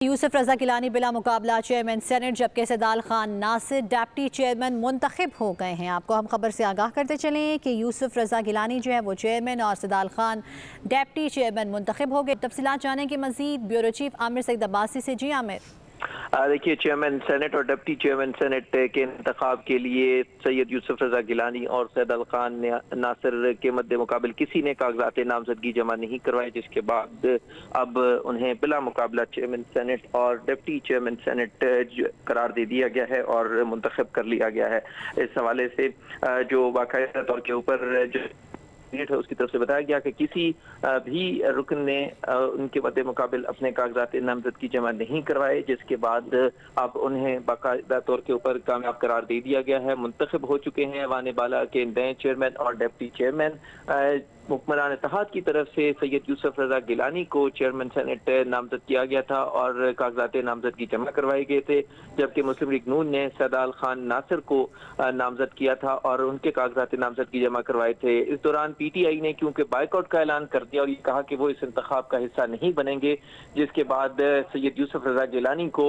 यूसुफ रजा गिलानी बिला मुकाबला chairman senate, जबकि सैदाल खान नासिर डिप्टी चेयरमैन मुंतखब हो गए हैं। आपको हम खबर से आगाह करते चलें कि यूसुफ रजा गिलानी जो है वो चेयरमैन और सैदाल खान डिप्टी चेयरमैन मुंतखब हो गए। तफसीलात जाने के मजीद ब्यूरो चीफ आमिर सईद अब्बासी से। जी आमिर। देखिए, चेयरमैन सेनेट और डिप्टी चेयरमैन सेनेट के इंतखाब के लिए सैयद यूसुफ रजा गिलानी और सैदाल खान नासिर के मद्दे मुकाबिल किसी ने कागजात नामजदगी जमा नहीं करवाए, जिसके बाद अब उन्हें बिला मुकाबला चेयरमैन सेनेट और डिप्टी चेयरमैन सेनेट करार दे दिया गया है और मुंतखब कर लिया गया है। इस हवाले से जो बाकायदा तौर के ऊपर जो है उसकी तरफ से बताया गया कि किसी भी रुकन ने उनके मद्दे मुकाबिल अपने कागजात नामजदगी जमा नहीं करवाए, जिसके बाद अब उन्हें बाकायदा तौर के ऊपर कामयाब करार दे दिया गया है। मुंतखब हो चुके हैं वाने बाला के नए चेयरमैन और डिप्टी चेयरमैन। हुक्मरान इत्तेहाद की तरफ से सैयद यूसुफ रजा गिलानी को चेयरमैन सेनेट नामजद किया गया था और कागजात नामजदगी जमा करवाए गए थे, जबकि मुस्लिम लीग नून ने सैदाल खान नासिर को नामजद किया था और उनके कागजात नामजदगी जमा करवाए थे। इस दौरान पीटीआई ने क्योंकि बाइकआउट का ऐलान कर दिया और ये कहा कि वो इस इंतखाब का हिस्सा नहीं बनेंगे, जिसके बाद सैयद यूसुफ रजा गिलानी को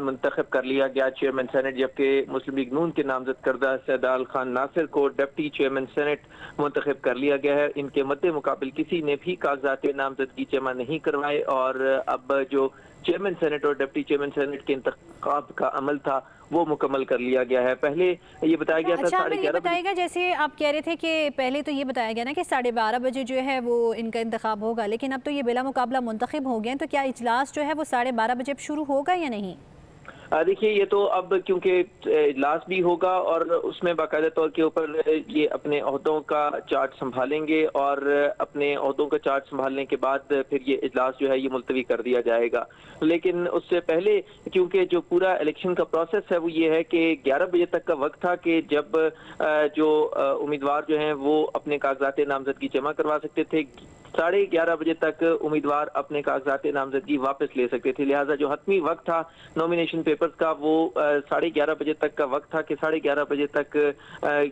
मुंतखब कर लिया गया चेयरमैन सेनेट, जबकि मुस्लिम लीग नून के नामजद करदा सैदाल खान नासिर को डिप्टी चेयरमैन सेनेट मुंतखब कर लिया गया है। इनके मद्दे मुकाबिल किसी ने भी कागजात नामजदगी जमा नहीं करवाए और अब जो चेयरमैन सेनेट और डिप्टी चेयरमैन सेनेट के इंतखाब का अमल था वो मुकम्मल कर लिया गया है। पहले ये बताया गया था 11:30 बताएगा, जैसे आप कह रहे थे कि पहले तो ये बताया गया ना कि 12:30 बजे जो है वो इनका इंतखाब होगा, लेकिन अब तो ये बिला मुकाबला मुंतखब हो गए हैं, तो क्या इजलास जो है वो 12:30 बजे शुरू होगा या नहीं? देखिए, ये तो अब क्योंकि इजलास भी होगा और उसमें बाकायदा तौर के ऊपर ये अपने ओहदों का चार्ट संभालेंगे और अपने ओहदों का चार्ट संभालने के बाद फिर ये इजलास जो है ये मुलतवी कर दिया जाएगा। लेकिन उससे पहले क्योंकि जो पूरा इलेक्शन का प्रोसेस है वो ये है कि 11 बजे तक का वक्त था कि जब जो उम्मीदवार जो हैं वो अपने कागजात नामजदगी जमा करवा सकते थे। 11:30 बजे तक उम्मीदवार अपने कागजात नामजदगी वापस ले सकते थे, लिहाजा जो हतमी वक्त था नॉमिनेशन पेपर्स का वो 11:30 बजे तक का वक्त था कि 11:30 बजे तक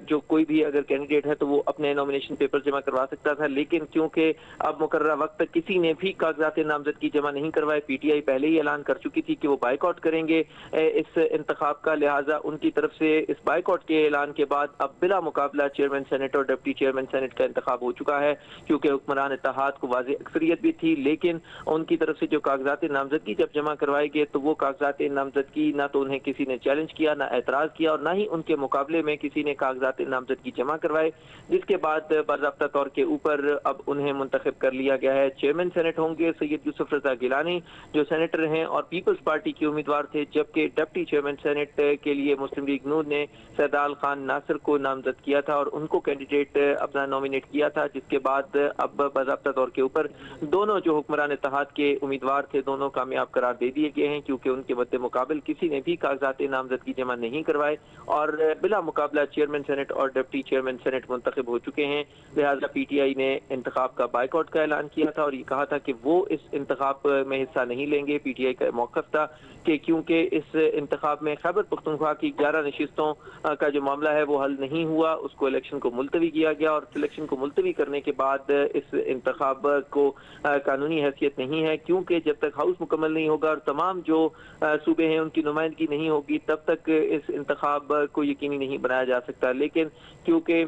जो कोई भी अगर कैंडिडेट है तो वो अपने नॉमिनेशन पेपर जमा करवा सकता था। लेकिन क्योंकि अब मुकर्ररा वक्त तक किसी ने भी कागजात नामजदगी जमा नहीं करवाए, पीटीआई पहले ही ऐलान कर चुकी थी कि वो बाइकआउट करेंगे इस इंतखाब का, लिहाजा उनकी तरफ से इस बाइकआउट के ऐलान के बाद अब बिला मुकाबला चेयरमैन सेनेट और डिप्टी चेयरमैन सेनेट का इंतखाब हो चुका है। क्योंकि हुक्मरान इत्तेहाद को वाज़े अक्सरियत भी थी, लेकिन उनकी तरफ से जो कागजात नामजदगी जब जमा करवाए गए तो वो कागजात नामजदगी ना तो उन्हें किसी ने चैलेंज किया, ना एतराज किया और ना ही उनके मुकाबले में किसी ने कागजात नामजदगी जमा करवाए, जिसके बाद बाज़ाब्ता तौर के ऊपर अब उन्हें मुंतखब कर लिया गया है। चेयरमैन सेनेट होंगे सैयद यूसुफ रजा गिलानी जो सेनेटर हैं और पीपल्स पार्टी के उम्मीदवार थे, जबकि डिप्टी चेयरमैन सेनेट के लिए मुस्लिम लीग नून ने सैदाल खान नासिर को नामजद किया था और उनको कैंडिडेट अपना नॉमिनेट किया था, जिसके बाद अब बाज़ाब्ता तौर के ऊपर दोनों जो हुक्मरान इत्तेहाद के उम्मीदवार थे दोनों कामयाब करार दे दिए गए हैं, क्योंकि उनके मद्दे मुकाबिल किसी ने भी कागजात नामजदगी जमा नहीं करवाए और बिला मुकाबला चेयरमैन सेनेट और डिप्टी चेयरमैन सेनेट मुंतखब हो चुके हैं। लिहाजा पीटीआई ने इंतखाब का बाइकआउट का ऐलान किया था और ये कहा था कि वो इस इंतखाब में हिस्सा नहीं लेंगे। पीटीआई का मौक़िफ़ था कि क्योंकि इस इंतखाब में खैबर पख्तूनख्वा की 11 नशिस्तों का जो मामला है वो हल नहीं हुआ, उसको इलेक्शन को मुलतवी किया गया और इलेक्शन को मुलतवी करने के बाद इस इंतखाब को कानूनी हैसियत नहीं है, क्योंकि जब तक हाउस मुकम्मल नहीं होगा और तमाम जो सूबे हैं उनकी नुमाइंदगी नहीं होगी तब तक इस इंतखाब को यकीनी नहीं बनाया जा सकता। लेकिन क्योंकि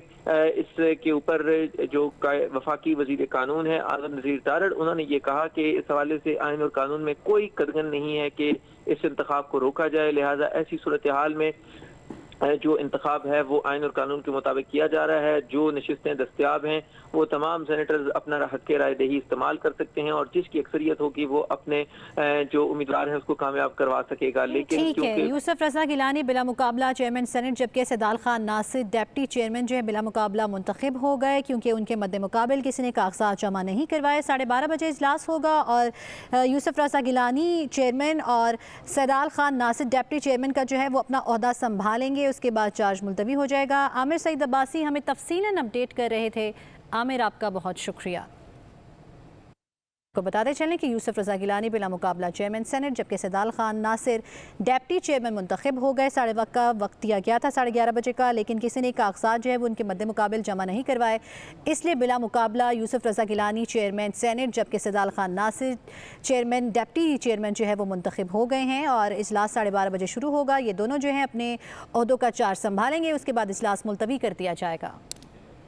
इसके ऊपर जो वफाकी वजीर कानून है आज़म नज़ीर तारड़, उन्होंने ये कहा कि इस हवाले से आइन और कानून में कोई कदगन नहीं है कि इस इंतखाब को रोका जाए, लिहाजा ऐसी सूरत हाल में जो इंतखाब है वो आइन और कानून के मुताबिक किया जा रहा है। जो नशिस्तें दस्तियाब हैं वो तमाम सेनेटर्स अपना हक़ राय दही इस्तेमाल कर सकते हैं और जिसकी अक्सरियत होगी वो अपने जो उम्मीदवार हैं उसको कामयाब करवा सकेगा। लेकिन क्योंकि यूसुफ रजा गिलानी बिला मुकाबला चेयरमैन सेनेट, जबकि सैदाल खान नासिर डिप्टी चेयरमैन जो है बिला मुकाबला मुंतखब हो गए, क्योंकि उनके मद्दे मुकाबिल किसी ने कागजात जमा नहीं करवाए। 12:30 बजे इजलास होगा और यूसुफ रजा गिलानी चेयरमैन और सैदाल खान नासिर डिप्टी चेयरमैन का जो है वो अपना ओहदा संभालेंगे, उसके बाद चार्ज मुलतवी हो जाएगा। आमिर सईद अब्बासी हमें तफसीलन अपडेट कर रहे थे। आमिर, आपका बहुत शुक्रिया। को बताते चलें कि यूसुफ रजा गिलानी बिला मुकाबला चेयरमैन सेनेट जबकि सैदाल खान नासिर डिप्टी चेयरमैन मुंतखब हो गए। साढ़े वक्त का वक्त दिया गया था 11:30 बजे का, लेकिन किसी ने कागजात जो है वो उनके मद्दे मुकाबिल जमा नहीं करवाए, इसलिए बिला मुकाबला यूसुफ रजा गिलानी चेयरमैन सेनेट जबकि Saidal Khan Nasir chairman deputy chairman जो है वो मुंतखब हो गए हैं और इजलास 12:30 बजे शुरू होगा। ये दोनों जो हैं अपने ओहदों का चार्ज संभालेंगे, उसके बाद इजलास मुलतवी कर दिया जाएगा।